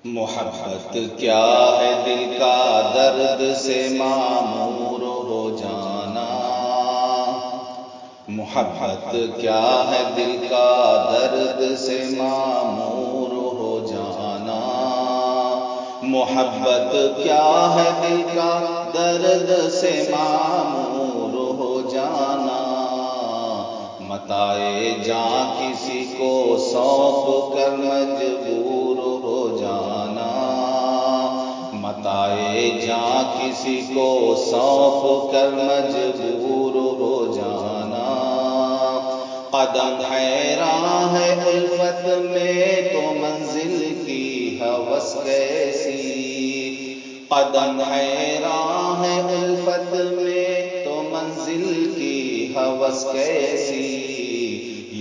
محبت کیا ہے دل کا درد سے معمور ہو جانا، محبت کیا ہے دل کا درد سے معمور ہو جانا، محبت کیا ہے دل کا درد سے معمور ہو جانا، متاع جاں کسی کو سونپ کر مجبور ہو جانا، متاع جاں کسی کو سونپ کر مجبور ہو جانا، قدم حیراں ہے الفت میں تو منزل کی ہوس کیسی، قدم حیراں ہے الفت میں تو منزل کی ہوس کیسی،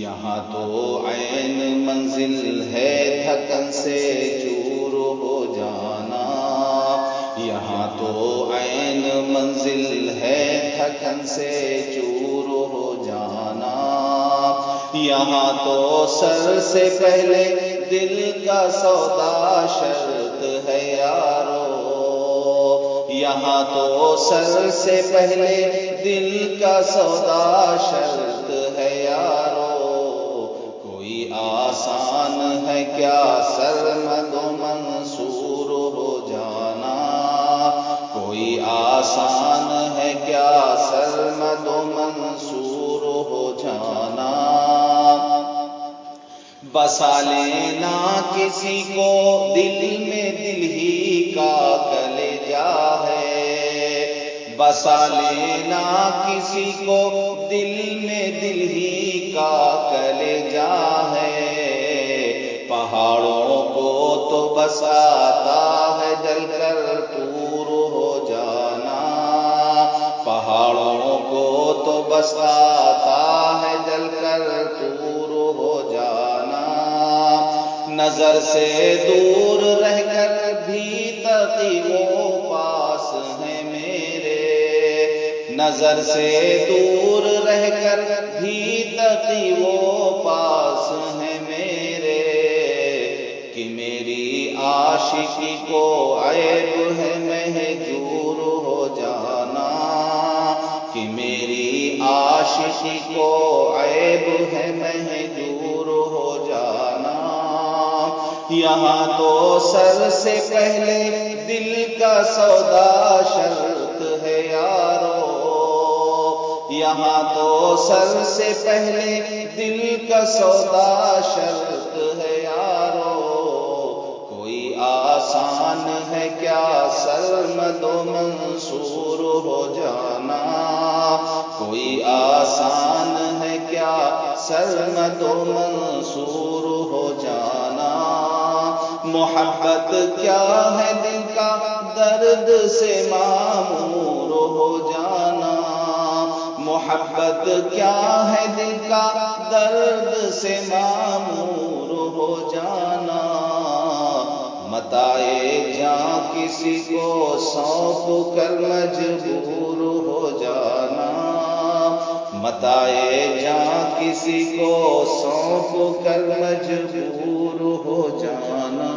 یہاں تو عین منزل ہے تھکن سے چور ہو جانا، یہاں تو عین منزل ہے تھکن سے چور ہو جانا، یہاں تو سر سے پہلے دل کا سودا شرط ہے یارو، یہاں تو سر سے پہلے دل کا سودا شرط ہے یارو، کوئی آسان ہے کیا سرمد و منصور ہو جانا، کوئی آسان ہے کیا سرمد و منصور ہو جانا، بسا لینا کسی کو دل میں دل ہی کا کلیجا ہے، بسا لینا کسی کو دل میں دل ہی کا کلیجا ہے، پہاڑوں کو تو بساتا ہے جل کر پور ہو جانا، پہاڑوں کو تو بساتا ہے جل کر پور ہو جانا، نظر سے دور رہ کر بھی تقی وہ پاس ہیں میرے، نظر سے دور رہ کر بھی تقی وہ پاس ہیں میرے، کہ میری عاشقی کو عیب ہے مہجور ہو جانا، کہ میری عاشقی کو عیب ہے مہجور ہو جانا، یہاں تو سر سے پہلے دل کا سودا شرط ہے یارو، یہاں تو سر سے پہلے دل کا سودا شرط ہے یارو، کوئی آسان ہے کیا سرمد و منصور ہو جانا، کوئی آسان ہے کیا سرمد و منصور ہو جانا، محبت کیا ہے دل کا درد سے معمور ہو جانا، محبت کیا ہے دل کا درد سے معمور ہو جانا، متاع جاں کسی کو سونپ کر مجبور ہو جانا، متاع جاں کسی کو سونپ کر مجبور ہو جانا۔